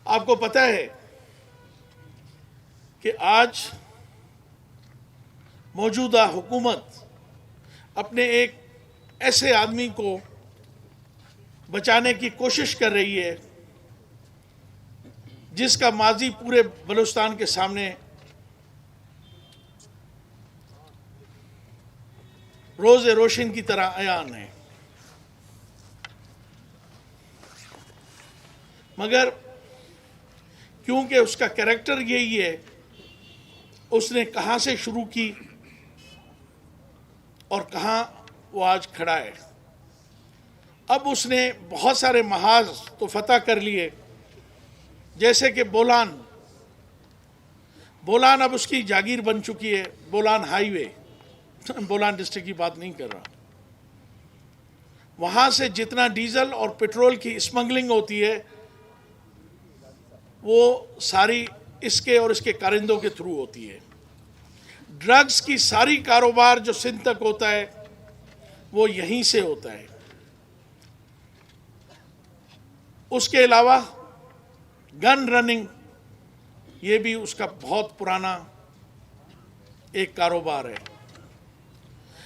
آپ کو پتہ ہے کہ آج موجودہ حکومت اپنے ایک ایسے آدمی کو بچانے کی کوشش کر رہی ہے جس کا ماضی پورے بلوچستان کے سامنے روز روشن کی طرح عیان ہے، مگر کیونکہ اس کا کریکٹر یہی ہے، اس نے کہاں سے شروع کی اور کہاں وہ آج کھڑا ہے۔ اب اس نے بہت سارے محاذ تو فتح کر لیے، جیسے کہ بولان اب اس کی جاگیر بن چکی ہے، بولان ہائی وے، بولان ڈسٹرکٹ کی بات نہیں کر رہا۔ وہاں سے جتنا ڈیزل اور پیٹرول کی اسمگلنگ ہوتی ہے وہ ساری اس کے اور اس کے کارندوں کے تھرو ہوتی ہے۔ ڈرگز کی ساری کاروبار جو سندھ تک ہوتا ہے وہ یہیں سے ہوتا ہے۔ اس کے علاوہ گن رننگ، یہ بھی اس کا بہت پرانا ایک کاروبار ہے۔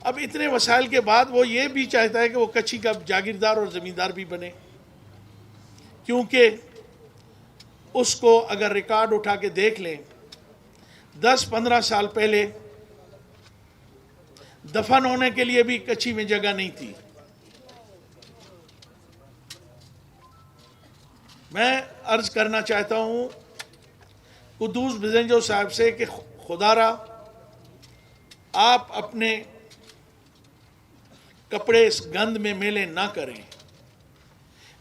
اب اتنے وسائل کے بعد وہ یہ بھی چاہتا ہے کہ وہ کچھی کا جاگیردار اور زمیندار بھی بنے، کیونکہ اس کو اگر ریکارڈ اٹھا کے دیکھ لیں 10-15 سال پہلے دفن ہونے کے لیے بھی کچھی میں جگہ نہیں تھی۔ میں عرض کرنا چاہتا ہوں قدوس بزنجو صاحب سے کہ خدا را آپ اپنے کپڑے اس گند میں میلے نہ کریں۔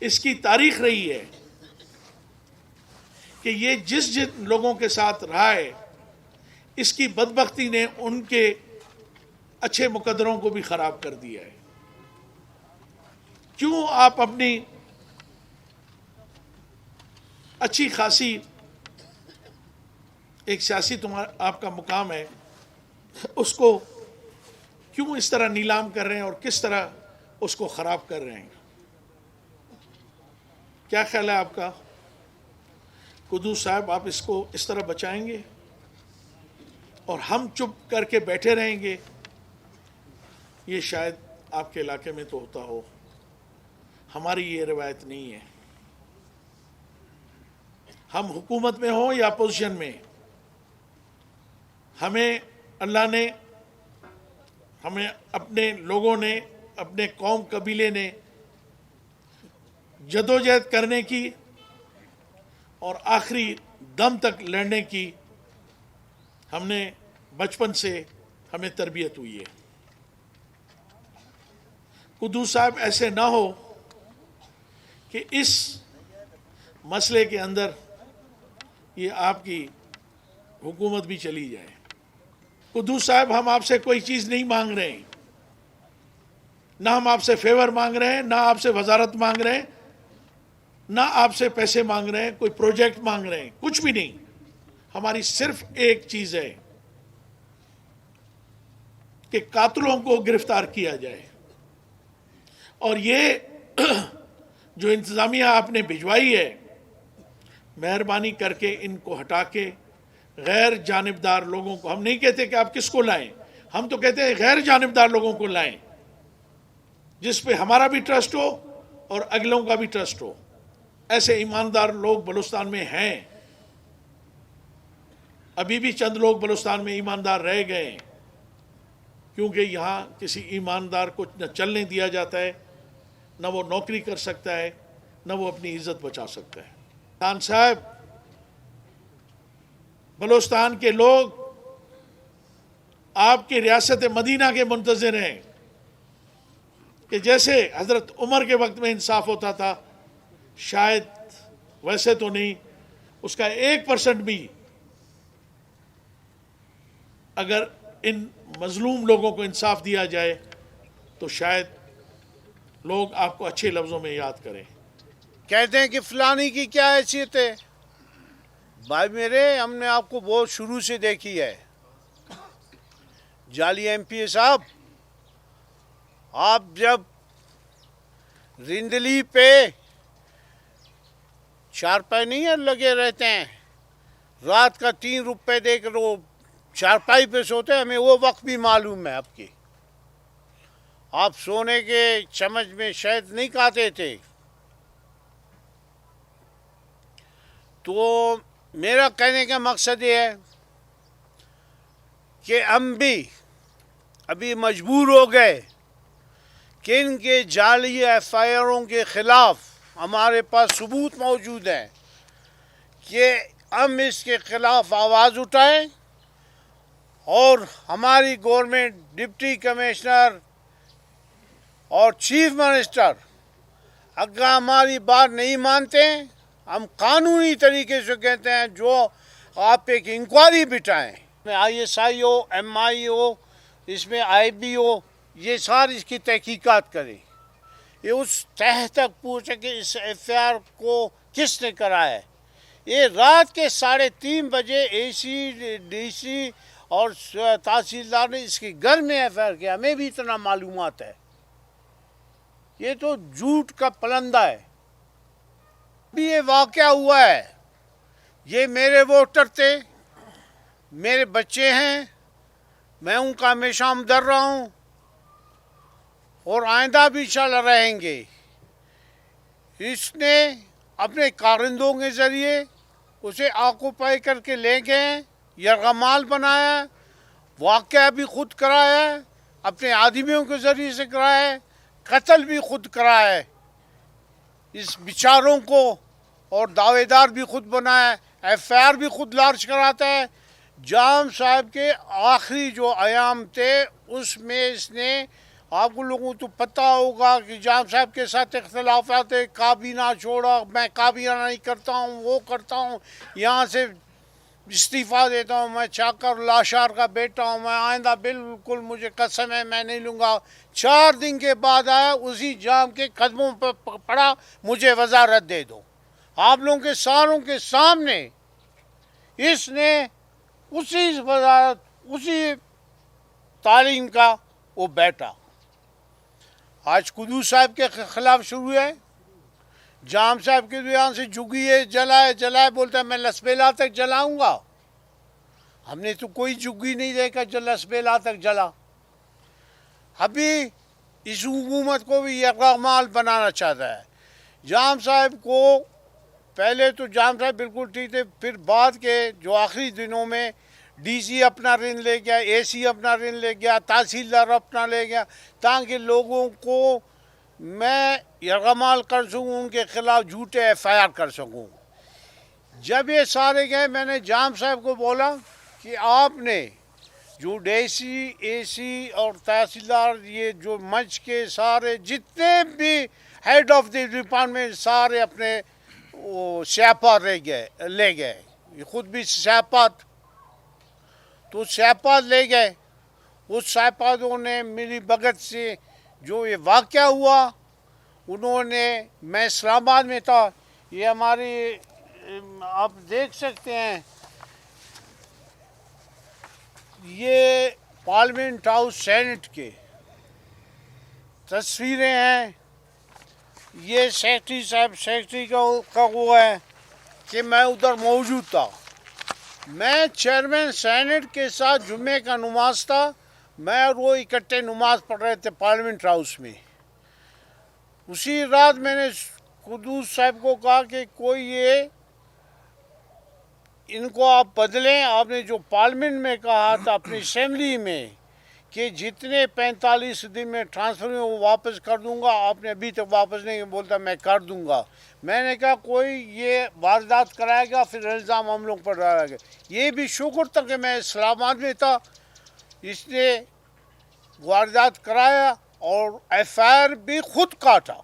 اس کی تاریخ رہی ہے کہ یہ جس لوگوں کے ساتھ رہا ہے، اس کی بدبختی نے ان کے اچھے مقدروں کو بھی خراب کر دیا ہے۔ کیوں آپ اپنی اچھی خاصی ایک سیاسی آپ کا مقام ہے، اس کو کیوں اس طرح نیلام کر رہے ہیں اور کس طرح اس کو خراب کر رہے ہیں؟ کیا خیال ہے آپ کا؟ قدوس صاحب آپ اس کو اس طرح بچائیں گے اور ہم چپ کر کے بیٹھے رہیں گے؟ یہ شاید آپ کے علاقے میں تو ہوتا ہو، ہماری یہ روایت نہیں ہے۔ ہم حکومت میں ہوں یا اپوزیشن میں، ہمیں اللہ نے، ہمیں اپنے لوگوں نے، اپنے قوم قبیلے نے جدوجہد کرنے کی اور آخری دم تک لڑنے کی ہم نے بچپن سے ہمیں تربیت ہوئی ہے۔ قدوس صاحب ایسے نہ ہو کہ اس مسئلے کے اندر یہ آپ کی حکومت بھی چلی جائے۔ قدوس صاحب ہم آپ سے کوئی چیز نہیں مانگ رہے ہیں، نہ ہم آپ سے فیور مانگ رہے ہیں، نہ آپ سے وزارت مانگ رہے ہیں، نہ آپ سے پیسے مانگ رہے ہیں، کوئی پروجیکٹ مانگ رہے ہیں، کچھ بھی نہیں۔ ہماری صرف ایک چیز ہے کہ قاتلوں کو گرفتار کیا جائے، اور یہ جو انتظامیہ آپ نے بھجوائی ہے، مہربانی کر کے ان کو ہٹا کے غیر جانبدار لوگوں کو، ہم نہیں کہتے کہ آپ کس کو لائیں، ہم تو کہتے ہیں غیر جانبدار لوگوں کو لائیں جس پہ ہمارا بھی ٹرسٹ ہو اور اگلوں کا بھی ٹرسٹ ہو۔ ایسے ایماندار لوگ بلوچستان میں ہیں، ابھی بھی چند لوگ بلوچستان میں ایماندار رہ گئے ہیں، کیونکہ یہاں کسی ایماندار کو نہ چلنے دیا جاتا ہے، نہ وہ نوکری کر سکتا ہے، نہ وہ اپنی عزت بچا سکتا ہے۔ خان صاحب، بلوچستان کے لوگ آپ کی ریاست مدینہ کے منتظر ہیں کہ جیسے حضرت عمر کے وقت میں انصاف ہوتا تھا، شاید ویسے تو نہیں، اس کا 1% بھی اگر ان مظلوم لوگوں کو انصاف دیا جائے تو شاید لوگ آپ کو اچھے لفظوں میں یاد کریں۔ کہتے ہیں کہ فلانی کی کیا حیثیت ہے؟ بھائی میرے، ہم نے آپ کو بہت شروع سے دیکھی ہے۔ جعلی ایم پی اے صاحب، آپ جب رندلی پہ چارپائی نہیں ہے لگے رہتے ہیں، رات کا 3 روپے دے کر وہ چارپائی پہ سوتے ہیں، ہمیں وہ وقت بھی معلوم ہے آپ کی. آپ سونے کے چمچ میں شہد نہیں کھاتے تھے. تو میرا کہنے کا مقصد یہ ہے کہ ہم بھی ابھی مجبور ہو گئے کہ ان کے جعلی ایف آئی آروں کے خلاف ہمارے پاس ثبوت موجود ہیں کہ ہم اس کے خلاف آواز اٹھائیں، اور ہماری گورنمنٹ، ڈپٹی کمشنر اور چیف منسٹر اگر ہماری بات نہیں مانتے، ہم قانونی طریقے سے کہتے ہیں جو آپ ایک انکوائری بٹھائیں، آئی ایس آئی ہو، ایم آئی ہو، اس میں آئی بی ہو، یہ ساری اس کی تحقیقات کریں. یہ اس تہ تک پہنچے کہ اس ایف آئی آر کو کس نے کرا ہے. یہ رات کے 3:30 بجے اے سی، ڈی سی اور تحصیلدار نے اس کے گھر میں ایف آئی آر کیا. ہمیں بھی اتنا معلومات ہے. یہ تو جھوٹ کا پلندہ ہے. بھی یہ واقعہ ہوا ہے، یہ میرے ووٹر تھے، میرے بچے ہیں، میں ان کا ہمیشہ ہمدرد رہا ہوں اور آئندہ بھی انشاءاللہ رہیں گے. اس نے اپنے کارندوں کے ذریعے اسے آکوپائی کر کے لے گئے، یرغمال بنایا، واقعہ بھی خود کرایا، اپنے آدمیوں کے ذریعے سے کرایا، قتل بھی خود کرایا، اس بیچاروں کو، اور دعوے دار بھی خود بنایا، ایف آئی آر بھی خود لارج کراتا ہے. جام صاحب کے آخری جو ایام تھے اس میں اس نے، آپ کو لوگوں تو پتہ ہوگا کہ جام صاحب کے ساتھ اختلافات ہے، کابینہ چھوڑا، میں کابینہ نہیں کرتا ہوں، وہ کرتا ہوں، یہاں سے استعفیٰ دیتا ہوں، میں چاکر لاشار کا بیٹا ہوں، میں آئندہ بالکل مجھے قسم ہے میں نہیں لوں گا. 4 دن کے بعد آیا، اسی جام کے قدموں پر پڑا، مجھے وزارت دے دو. آپ لوگوں کے ساروں کے سامنے اس نے اسی وزارت، اسی تعلیم کا وہ بیٹا. آج قدوس صاحب کے خلاف شروع ہے. جام صاحب کے یہاں سے جگیے جلائے بولتا ہے میں لسبیلا تک جلاؤں گا. ہم نے تو کوئی جگی نہیں دیکھا جو لسبیلا تک جلا. ابھی اس حکومت کو بھی یرغمال بنانا چاہتا ہے. جام صاحب کو پہلے تو جام صاحب بالکل ٹھیک تھے، پھر بعد کے جو آخری دنوں میں ڈی سی اپنا رن لے گیا، اے سی اپنا رن لے گیا، تحصیلدار اپنا لے گیا، تاکہ لوگوں کو میں یرغمال کر سکوں، ان کے خلاف جھوٹے ایف آئی آر کر سکوں. جب یہ سارے گئے، میں نے جام صاحب کو بولا کہ آپ نے جو ڈی سی، اے سی اور تحصیلدار، یہ جو منچ کے سارے جتنے بھی ہیڈ آف دی ڈپارٹمنٹ سارے اپنے سیاپات لے گئے، یہ خود بھی سیاپات، تو سیاپات لے گئے. اس سیاپاتوں نے ملی بھگت سے جو یہ واقعہ ہوا، انہوں نے، میں اسلام آباد میں تھا، یہ ہماری آپ دیکھ سکتے ہیں، یہ پارلیمنٹ ہاؤس سینٹ کے تصویریں ہیں. یہ سیکرٹری صاحب، سیکرٹری کا وہ ہے کہ میں ادھر موجود تھا. میں چیئرمین سینٹ کے ساتھ جمعے کا نماز تھا، میں اور وہ اکٹھے نماز پڑھ رہے تھے پارلیمنٹ ہاؤس میں. اسی رات میں نے قدوس صاحب کو کہا کہ کوئی یہ ان کو آپ بدلیں. آپ نے جو پارلیمنٹ میں کہا تھا اپنی اسمبلی میں کہ جتنے 45 دن میں ٹرانسفر میں وہ واپس کر دوں گا، آپ نے ابھی تک واپس نہیں بولتا میں کر دوں گا. میں نے کہا کوئی یہ واردات کرائے گا پھر الزام ہم لوگ پر ڈالا گا. یہ بھی شکر تھا کہ میں اسلام آباد میں تھا، اس نے واردات کرایا اور ایف آئی آر بھی خود کاٹا.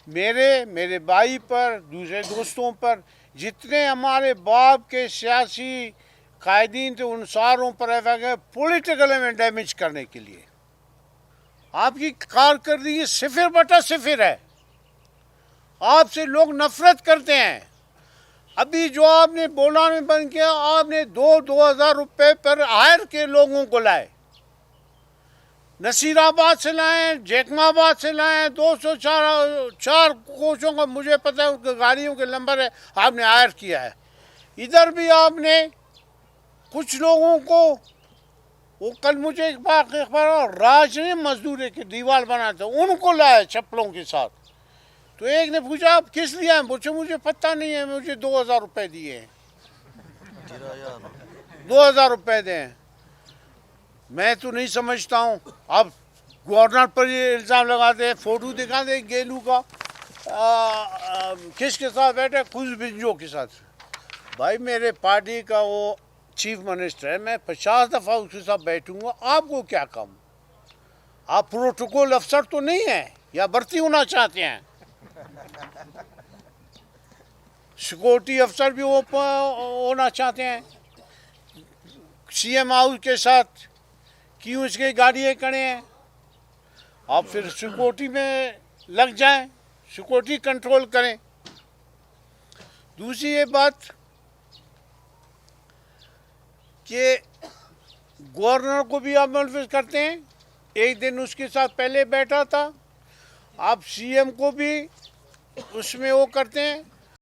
میرے بھائی پر، دوسرے دوستوں پر، جتنے ہمارے باپ کے سیاسی قائدین تھے ان ساروں پر ایف آئی آر پولیٹیکل میں ڈیمیج کرنے کے لیے. آپ کی کارکردگی 0/0 ہے. آپ سے لوگ نفرت کرتے ہیں. ابھی جو آپ نے بولا میں بند کیا، آپ نے 2,000 روپے پر ہائر کے لوگوں کو لائے. نصیر آباد سے لائیں، جیکما آباد سے لائیں، 204 کوچوں کا مجھے پتہ ہے، ان کے گاڑیوں کے نمبر ہے، آپ نے ہائر کیا ہے۔ ادھر بھی آپ نے کچھ لوگوں کو، وہ کل مجھے ایک بار راج نے مزدور کی دیوار بنا تھا، ان کو لایا چپلوں کے ساتھ۔ تو ایک نے پوچھا آپ کس لیے ہیں؟ پوچھے مجھے پتہ نہیں ہے، مجھے 2000 روپے دیے ہیں، 2000 روپے دیں۔ میں تو نہیں سمجھتا ہوں، اب گورنر پر یہ الزام لگاتے ہیں، فوٹو دکھا دیں گیلو کا، کس کے ساتھ بیٹھے؟ خوش بنجو کے ساتھ۔ بھائی میرے پارٹی کا وہ چیف منسٹر ہے، میں 50 دفعہ اس کے ساتھ بیٹھوں گا، آپ کو کیا کام؟ آپ پروٹوکول افسر تو نہیں ہیں یا بھرتی ہونا چاہتے ہیں؟ سیکورٹی افسر بھی ہونا چاہتے ہیں؟ سی ایم ہاؤس کے ساتھ کیوں اس کی گاڑیاں کھڑے ہیں؟ آپ پھر سیکورٹی میں لگ جائیں، سیکورٹی کنٹرول کریں۔ دوسری یہ بات کہ گورنر کو بھی آپ ملوث کرتے ہیں، ایک دن اس کے ساتھ پہلے بیٹھا تھا، آپ سی ایم کو بھی اس میں وہ کرتے ہیں۔